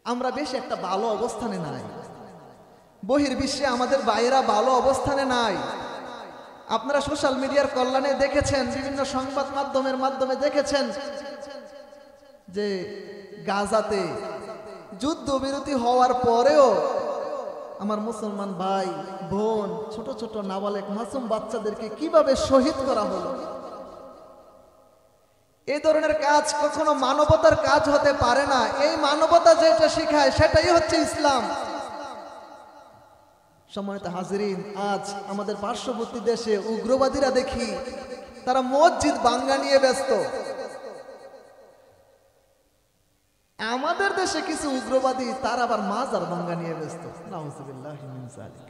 আমরা বেশ একটা ভালো অবস্থানে নাই, বহির্বিশ্বে আমাদের ভাইয়েরা ভালো অবস্থানে নাই। আপনারা সোশ্যাল মিডিয়ার কল্যাণে দেখেছেন, বিভিন্ন সংবাদ মাধ্যমে দেখেছেন যে গাজাতে যুদ্ধবিরতি হওয়ার পরেও আমার মুসলমান ভাই বোন, ছোট ছোট নাবালেক মাসুম বাচ্চাদেরকে কিভাবে শহীদ করা হলো। এই ধরনের কাজ কখনো মানবতার কাজ হতে পারে না। এই মানবতা যেটা শিখায় সেটাই হচ্ছে ইসলাম। সম্মানিত হাজিরিন, আজ আমাদের পার্শ্ববর্তী দেশে উগ্রবাদীরা দেখি তারা মসজিদ ভাঙ্গা নিয়ে ব্যস্ত। আমাদের দেশে কিছু উগ্রবাদী তারা আবার মাজার ভাঙ্গা নিয়ে ব্যস্ত। নাউজুবিল্লাহি মিন যালিক।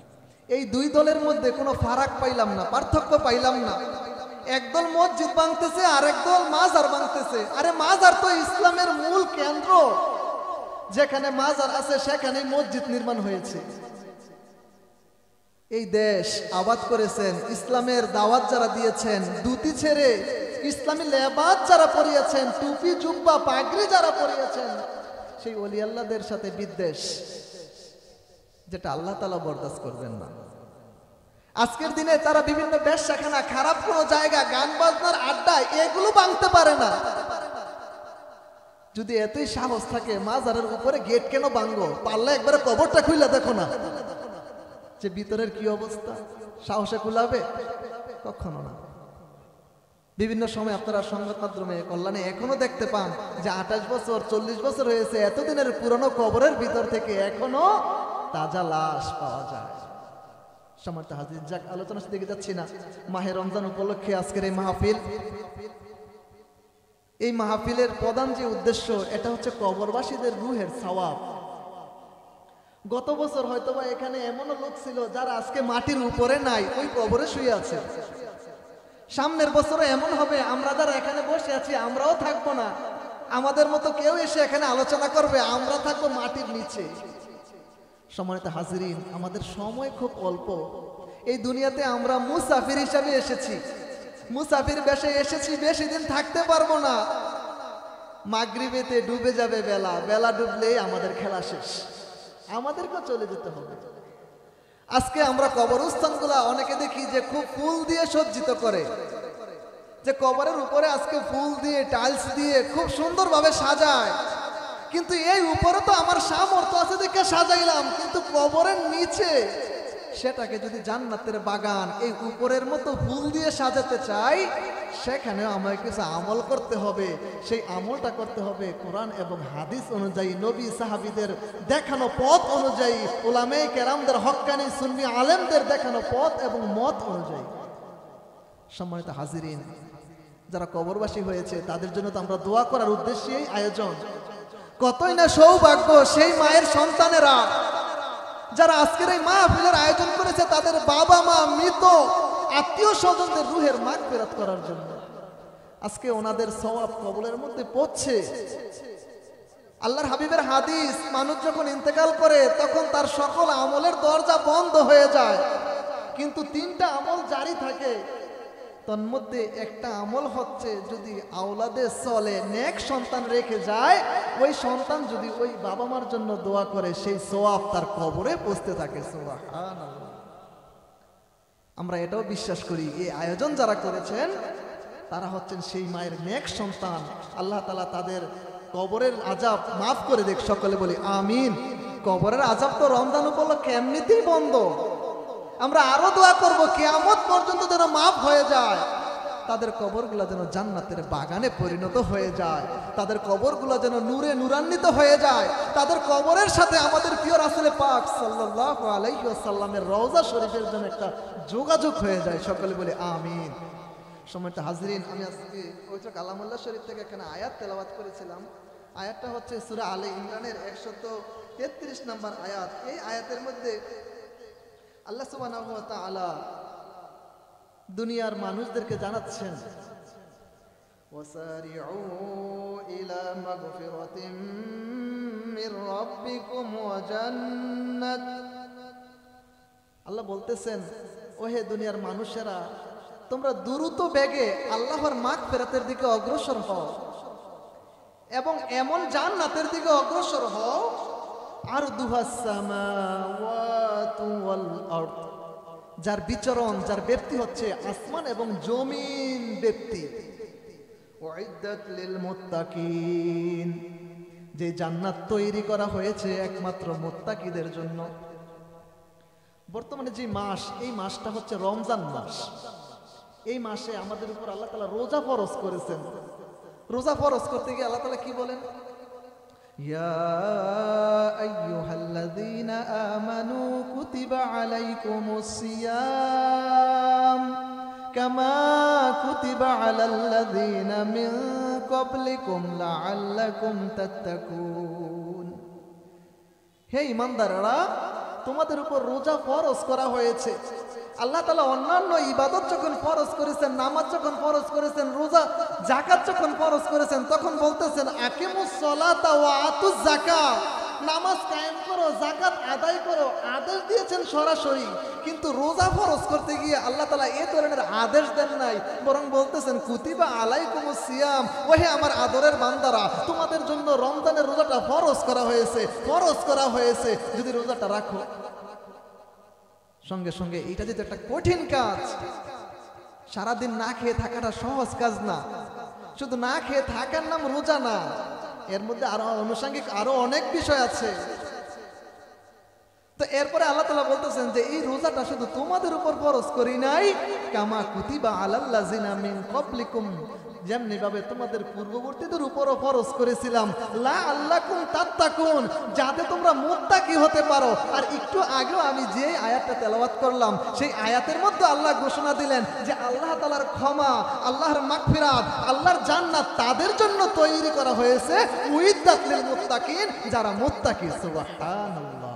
এই দুই দলের মধ্যে কোনো ফারাক পাইলাম না, পার্থক্য পাইলাম না। একদল মসজিদ ভাঙতেছে আর একদল মাজার ভাঙতেছে। আরে মাজার তো ইসলামের মূল কেন্দ্র, যেখানে মাজার আছে সেখানেই মসজিদ নির্মাণ হয়েছে। এই দেশ আবাদ করেছেন, ইসলামের দাওয়াত যারা দিয়েছেন, ধুতি ছেড়ে ইসলামী লেবাস যারা পরিয়েছেন, টুপি জুব্বা পাগড়ি যারা পরিয়েছেন, সেই ওলি আল্লাহদের সাথে বিদ্বেষ, যেটা আল্লাহ তাআলা বরদাস্ত করবেন না। আজকের দিনে তারা বিভিন্ন ব্যবসাখানা, খারাপ কোনো জায়গা, গান বাজনার আড্ডা, এগুলো ভাঙতে পারে না। যদি এতই সাহস থাকে মাজারের উপরে গেট কেন ভাঙবো? পারলে একবারে কবরটা খুলে দেখো না যে ভিতরের কি অবস্থা। সাহসে কুলাবে? কখনো না। বিভিন্ন সময় আপনারা সংবাদ মাধ্যমে কল্যাণে এখনো দেখতে পান যে 28 বছর 40 বছর হয়েছে, এতদিনের পুরনো কবরের ভিতর থেকে এখনো তাজা লাশ পাওয়া যায়। সম্মানিত হাজির, যাক আলোচনা দিকে যাচ্ছি না। মাহে রমজান উপলক্ষে আজকের এই মাহফিল, এই মাহফিলের প্রধান যে উদ্দেশ্য, এটা হচ্ছে কবরবাসীদের রুহের সওয়াব। গত বছর হয়তোবা এখানে এমনও লোক ছিল যারা আজকে মাটির উপরে নাই, ওই কবরে শুয়ে আছে। সামনের বছরও এমন হবে, আমরা যারা এখানে বসে আছি আমরাও থাকবো না, আমাদের মতো কেউ এসে এখানে আলোচনা করবে, আমরা থাকবো মাটির নিচে। সম্মানিত হাজিরিন, আমাদের সময় খুব অল্প। এই দুনিয়াতে আমরা মুসাফির হিসাবে এসেছি, মুসাফির বেশে এসেছি, বেশি দিন থাকতে পারবো না। মাগরিবেতে ডুবে যাবে বেলা, বেলা ডুবলেই আমাদের খেলা শেষ, আমাদেরকে চলে যেতে হবে। আজকে আমরা কবরস্থানগুলা অনেকে দেখি যে খুব ফুল দিয়ে সজ্জিত করে, যে কবরের উপরে আজকে ফুল দিয়ে টাইলস দিয়ে খুব সুন্দরভাবে সাজায়। কিন্তু এই উপরে তো আমার সামর্থ্য আছে দেখে সাজাইলাম, কিন্তু কবরের নিচে সেটাকে যদি জান্নাতের বাগান এই উপরের মতো ফুল দিয়ে সাজাতে চাই, সেখানেও আমাকে কিছু আমল করতে হবে। সেই আমলটা করতে হবে কোরআন এবং হাদিস অনুযায়ী, নবী সাহাবীদের দেখানো পথ অনুযায়ী, উলামায়ে কেরামদের, হক্কানি সুন্নি আলেমদের দেখানো পথ এবং মত অনুযায়ী। সম্মানিত হাজিরিন, যারা কবরবাসী হয়েছে তাদের জন্য তো আমরা দোয়া করার উদ্দেশ্যেই আয়োজন। কতই না সৌভাগ্য সেই মায়ের সন্তানেরা যারা আজকের এই মাহফিলের আয়োজন করেছে, তাদের বাবা মা, মৃত আত্মীয় স্বজনদের রুহের মাগফিরাত করার জন্য। আজকে ওনাদের সওয়াব কবরের মধ্যে পড়ছে। আল্লাহর হাবিবের হাদিস, মানুষ যখন ইন্তেকাল করে তখন তার সকল আমলের দরজা বন্ধ হয়ে যায়, কিন্তু 3টা আমল জারি থাকে। তন্মধ্যে একটা আমল হচ্ছে, যদি আওলাদে চলে, নেক সন্তান রেখে যায়, ওই সন্তান যদি ওই বাবা মার জন্য দোয়া করে, সেই সওয়াব তার কবরে পৌঁছতে থাকে। সুবহানাল্লাহ। আমরা এটাও বিশ্বাস করি এই আয়োজন যারা করেছেন তারা হচ্ছেন সেই মায়ের নেক সন্তান। আল্লাহ তাআলা তাদের কবরের আযাব মাফ করে দেখ, সকলে বলি আমিন। কবরের আযাব তো রমজান উপলক্ষে এমনিতেই বন্ধ, আমরা আরো দোয়া করব কিয়ামত পর্যন্ত যেন মাফ হয়ে যায়, তাদের কবরগুলো যেন জান্নাতের বাগানে পরিণত হয়ে যায়, তাদের কবরগুলো যেন নূরে নূরান্বিত হয়ে যায়, তাদের কবরের সাথে আমাদের প্রিয় রাসূল পাক সাল্লাল্লাহু আলাইহি ওয়াসাল্লামের রওজা শরীফের জন্য একটা যোগাযোগ হয়ে যায়। সকলে বলি আমিন। সম্মানিত হাজিরিন, আমি আজকে পবিত্র কালামুল্লাহ শরীফ থেকে এখানে আয়াত তেলাওয়াত করেছিলাম। আয়াতটা হচ্ছে সূরা আলে ইমরানের 133 নম্বর আয়াত। এই আয়াতের মধ্যে আল্লাহ সুবহানাহু ওয়া তাআলা দুনিয়ার মানুষদেরকে জানাচ্ছেন, ওয়াসারিউ ইলা মাগফিরাতিম মির রাব্বিকুম ওয়া জান্নাত। আল্লাহ বলতেছেন, ওহে দুনিয়ার মানুষেরা, তোমরা দ্রুত বেগে আল্লাহর মাগফিরাতের দিকে অগ্রসর হও এবং এমন জান্নাতের দিকে অগ্রসর হও আরদুহাস সামাওয়াতু ওয়াল আরদ, যার বিচরণ, যার ব্যক্তি হচ্ছে আসমান এবং জমিন ব্যক্তি। উইদ্দাত লিল মুত্তাকিন, যে জান্নাত তৈরি করা হয়েছে একমাত্র মুত্তাকিদের জন্য। বর্তমানে যে মাস, এই মাসটা হচ্ছে রমজান মাস। এই মাসে আমাদের উপর আল্লাহ তাআলা রোজা ফরজ করেছেন। রোজা ফরজ করতে গিয়ে আল্লাহ তাআলা কি বলেন? ইয়া আইয়ুহাল্লাযীনা আমানু কুতিবা আলাইকুমুস সিয়াম কামা কুতিবা আলাল্লাযীনা মিন ক্বাবলিকুম লাআল্লাকুম তাত্তাকুন। হে ঈমানদাররা, তোমাদের উপর রোজা ফরজ করা হয়েছে। আল্লাহ তাআলা অন্যান্য ইবাদত যখন ফরজ করেছেন, নামাজ যখন ফরজ করেছেন, রোজা, যাকাত যখন ফরজ করেছেন, তখন বলতেছেন আকিমুস সালাতা ওয়া আতুজ যাকাত, নামাজ কায়েম করো, যাকাত আদায় করো, আদেশ দিয়েছেন সরাসরি। কিন্তু রোজা ফরজ করতে গিয়ে আল্লাহ তাআলা এই ধরনের আদেশ দেন নাই, বরং বলতেছেন কুতিবা আলাইকুমুস সিয়াম, ওহে আমার আদরের বান্দারা, তোমাদের জন্য রমজানের রোজাটা ফরজ করা হয়েছে, ফরজ করা হয়েছে, যদি রোজাটা রাখো। সঙ্গে সঙ্গে এটা যেটা একটা কঠিন কাজ, সারাদিন না খেয়ে থাকাটা সহজ কাজ না। শুধু না খেয়ে থাকার নাম রোজা না, এর মধ্যে আরো আনুষঙ্গিক আরো অনেক বিষয় আছে। তো এরপরে আল্লাহ তাআলা বলতেছেন যে এই রোজাটা শুধু তোমাদের উপর ফরজ করি নাই, কামা কুতিবা আলাল্লাযিনা মিন ক্বাবলিকুম, যেমনি ভাবে তোমাদের পূর্ববর্তীদের উপরও ফরজ করেছিলাম, লাআল্লাকুম তাত্তাকুন, যাতে তোমরা মুত্তাকি হতে পারো। আর একটু আগেও আমি যে আয়াতটা তেলাওয়াত করলাম, সেই আয়াতের মধ্যে আল্লাহ ঘোষণা দিলেন যে আল্লাহ তাআলার ক্ষমা, আল্লাহর মাগফিরাত, আল্লাহর জান্নাত তাদের জন্য তৈরি করা হয়েছে, উইদ্দাত লিল মুত্তাকিন, যারা মুত্তাকি। সুবহানাল্লাহ।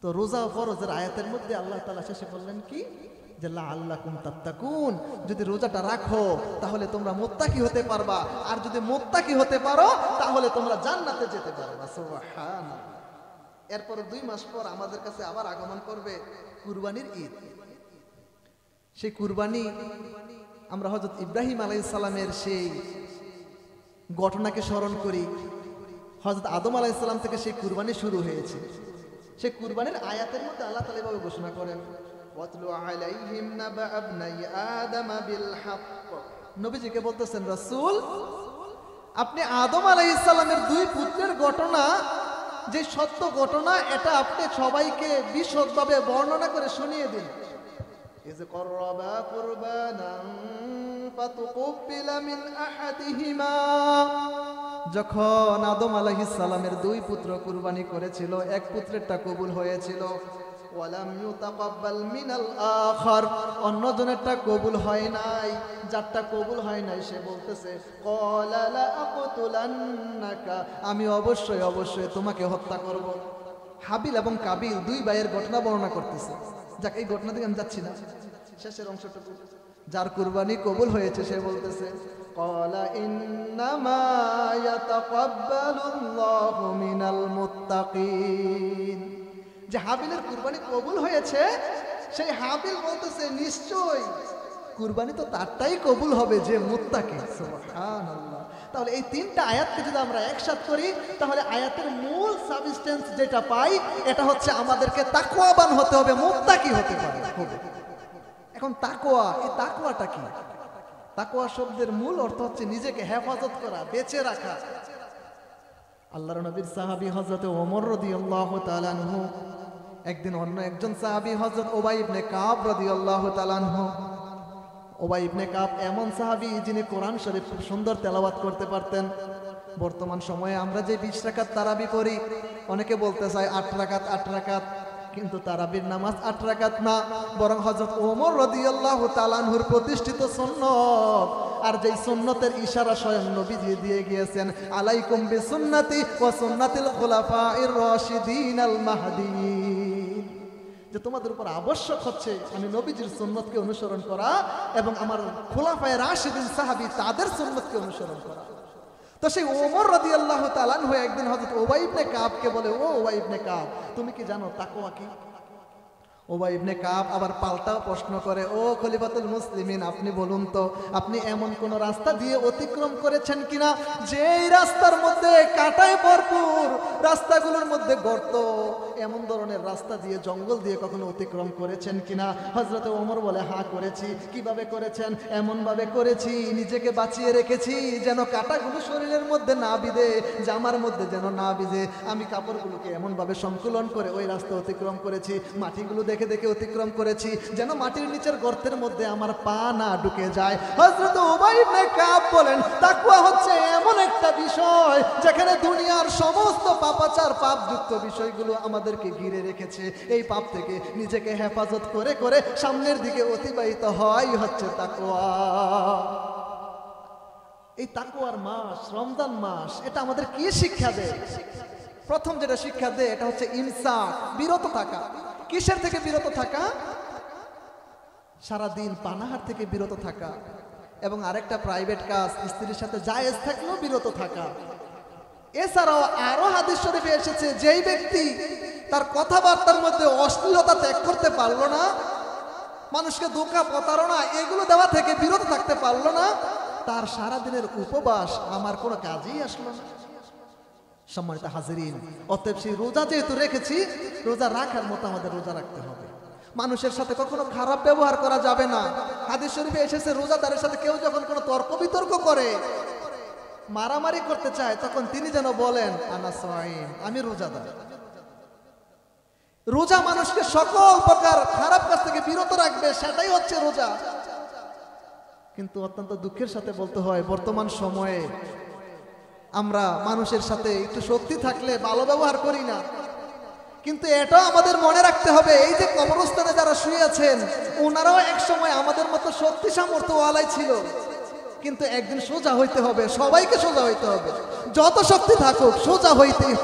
তো রোজা ফরজের আয়াতের মধ্যে আল্লাহ তাআলা শেষে বললেন কি? যে লাআল্লাকুম তাত্তাকুন, যদি রোজাটা রাখো তাহলে তোমরা মুত্তাকি হতে পারবা, আর যদি মুত্তাকি হতে পারো তাহলে তোমরা জান্নাতে যেতে পারবা। সুবহানাল্লাহ। এরপর 2 মাস পর আমাদের কাছে আবার আগমন করবে কুরবানির ঈদ। সেই কুরবানি আমরা হযরত ইব্রাহিম আলাইহিস সালামের সেই ঘটনাকে স্মরণ করি। হযরত আদম আলাইহিস সালাম থেকে সেই কুরবানি শুরু হয়েছে। সেই কুরবানির আয়াতের মধ্যে আল্লাহ তাআলা এভাবে ঘোষণা করেন, ওয়াতলু আলাইহিম নাবা ইবনাই আদম বিল হক। নবীজিকে বলতেছেন, রাসূল, আপনি আদম আলাইহিস সালামের 2 পুত্রের ঘটনা, যে সত্য ঘটনা, এটা আপনি সবাইকে বিশদভাবে বর্ণনা করে শুনিয়ে দিন। ইয করবা কুরবানান ফাতুকবিলা মিন আহাদিহিমা, যখন আদম আলাইহিস সালামের 2 পুত্র কুরবানি করেছিল, এক পুত্রেরটা কবুল হয়েছিল, ওয়ালাম ইউতাকাব্বাল মিনাল আখার, অন্যজনেরটা কবুল হয় নাই। যারটা কবুল হয় নাই সে বলতেছে ক্বালা লা আকুতুলান্নাকা, আমি অবশ্যই অবশ্যই তোমাকে হত্যা করব। হাবিল এবং কাবিল 2 ভাইয়ের ঘটনা বর্ণনা করতেছে। যাক, এই ঘটনা থেকে আমি যাচ্ছি না, শেষের অংশটুকু। যার কুরবানি কবুল হয়েছে সে বলতেছে ক্বালা ইন্নামা ইয়াতাকাব্বালুল্লাহু মিনাল মুত্তাকিন। যে হাবিলের কুরবানি কবুল হয়েছে, সেই হাবিল বলতেছে নিশ্চয় কুরবানি তো তারটাই কবুল হবে যে মুত্তাকি। সুবহানাল্লাহ। তাহলে এই 3টা আয়াতকে যদি আমরা একসাথে করি, তাহলে আয়াতের মূল সাবস্টেন্স যেটা পাই, এটা হচ্ছে আমাদেরকে তাকওয়াবান হতে হবে, মুত্তাকি হতে হবে। এখন তাকওয়া, এই তাকওয়াটা কি? তাকওয়া শব্দের মূল অর্থ হচ্ছে নিজেকে হেফাজত করা, বেঁচে রাখা। আল্লাহর নবীর সাহাবী হযরত ওমর রাদিয়াল্লাহু তাআলা আনহু, একদিন অন্য একজন সাহাবী হযরত উবাই ইবনে কাব রাদিয়াল্লাহু তাআলা আনহু। উবাই ইবনে কাব এমন সাহাবী যিনি কোরআন শরীফ খুব সুন্দর তেলাওয়াত করতে পারতেন। বর্তমান সময়ে আমরা যে 20 রাকাত তারাবি পড়ি, অনেকে বলতে চায় 8 রাকাত 8 রাকাত, কিন্তু তারাবির নামাজ 8 রাকাত না, বরং হযরত ওমর রাদিয়াল্লাহু তাআলা আনহুর প্রতিষ্ঠিত সুন্নাত, আর যেই সুন্নতের ইশারা স্বয়ং নবীজি দিয়ে গিয়েছেন, আলাইকুম বিসুন্নতি ওয়া সুন্নাতিল খুলাফাইর রাশিদিন আল মাহদিয়িন, যে তোমাদের উপর আবশ্যক হচ্ছে আমি নবীজির সুন্নতকে অনুসরণ করা এবং আমার খুলাফায়ে রাশিদিন সাহাবী তাদের সুন্নতকে অনুসরণ করা। তো সেই ওমর রাদিয়াল্লাহু তাআলা আনহু একদিন হযরত উবাই ইবনে কাবকে বলে, ও উবাই ইবনে কাব, তুমি কি জানো তাকওয়া কি? উবাই ইবনে কাব আবার পাল্টা প্রশ্ন করে, ও খলিফাতুল মুসলিমিন, আপনি বলুন তো, আপনি এমন কোন রাস্তা দিয়ে অতিক্রম করেছেন কিনা যেই রাস্তার মধ্যে কাঁটায় ভরপুর, রাস্তাগুলোর মধ্যে গর্ত, এমন ধরনের রাস্তা দিয়ে জঙ্গল দিয়ে কখনো অতিক্রম করেছেন কিনা? হযরত ওমর বলে হ্যাঁ করেছি। কিভাবে করেছেন? এমন ভাবে করেছি নিজেকে বাঁচিয়ে রেখেছি যেন কাঁটাগুলো শরীরের মধ্যে না বিঁধে, জামার মধ্যে যেন না বিঁধে। আমি কাপড়গুলোকে এমন ভাবে সংকুলন করে ওই রাস্তা অতিক্রম করেছি, মাটিগুলো দেখে দেখে অতিক্রম করেছি যেন মাটির নিচের গর্তের মধ্যে আমার পা না ঢুকে যায়। হযরত উবাই ইবনে কাব বলেন তাকওয়া হচ্ছে এমন একটা বিষয় যেখানে দুনিয়ার সমস্ত পাপাচার পাপযুক্ত বিষয়গুলো আমাদেরকে ঘিরে রেখেছে। এই পাপ থেকে নিজেকে হেফাজত করে করে সামনের দিকে অতিবাহিত হয় হচ্ছে তাকওয়া। এই তাকওয়ার মাস রমজান মাস, এটা আমাদের কি শিক্ষা দেয়? প্রথম যেটা শিক্ষা দেয় এটা হচ্ছে ইমসাক, বিরত থাকা। কিসের থেকে বিরত থাকা? সারাদিন পানাহার থেকে বিরত থাকা, এবং আরেকটা প্রাইভেট কাজ স্ত্রীর সাথে জায়েজ থাকলেও বিরত থাকা। এছাড়াও আরো হাদিস শরীফে এসেছে যেই ব্যক্তি তার কথাবার্তার মধ্যে অশ্লীলতা ত্যাগ করতে পারলো না, মানুষকে ধোঁকা প্রতারণা এগুলো দেওয়া থেকে বিরত থাকতে পারলো না, তার সারাদিনের উপবাস আমার কোনো কাজেই আসলো না। সম্মানিত হাজিরিন, অতএব সেই রোজা যেহেতু রেখেছি, রোজা রাখার মতো আমাদের রোজা রাখতে হবে। মানুষের সাথে কখনো খারাপ ব্যবহার করা যাবে না। হাদিস শরীফে এসেছে রোজাদারের সাথে কেউ যখন কোনো তর্ক বিতর্ক করে, মারামারি করতে চায়, তখন তিনি যেন বলেন আনা সাইম, আমি রোজাদার। রোজা মানুষকে সকল প্রকার খারাপ কাজ থেকে বিরত রাখবে, সেটাই হচ্ছে রোজা। কিন্তু অত্যন্ত দুঃখের সাথে বলতে হয় বর্তমান সময়ে আমরা মানুষের সাথে একটু শক্তি থাকলে ভালো ব্যবহার করি না। কিন্তু এটাও আমাদের মনে রাখতে হবে, এই যে কবরস্থানে যারা শুয়ে আছেন ওনারাও এক সময় আমাদের মতো শক্তি সামর্থ্যওয়ালাই ছিল, কিন্তু একদিন সোজা হইতে হবে, সবাইকে সোজা হইতে হবে। যত শক্তি থাকুক সোজা হইতেই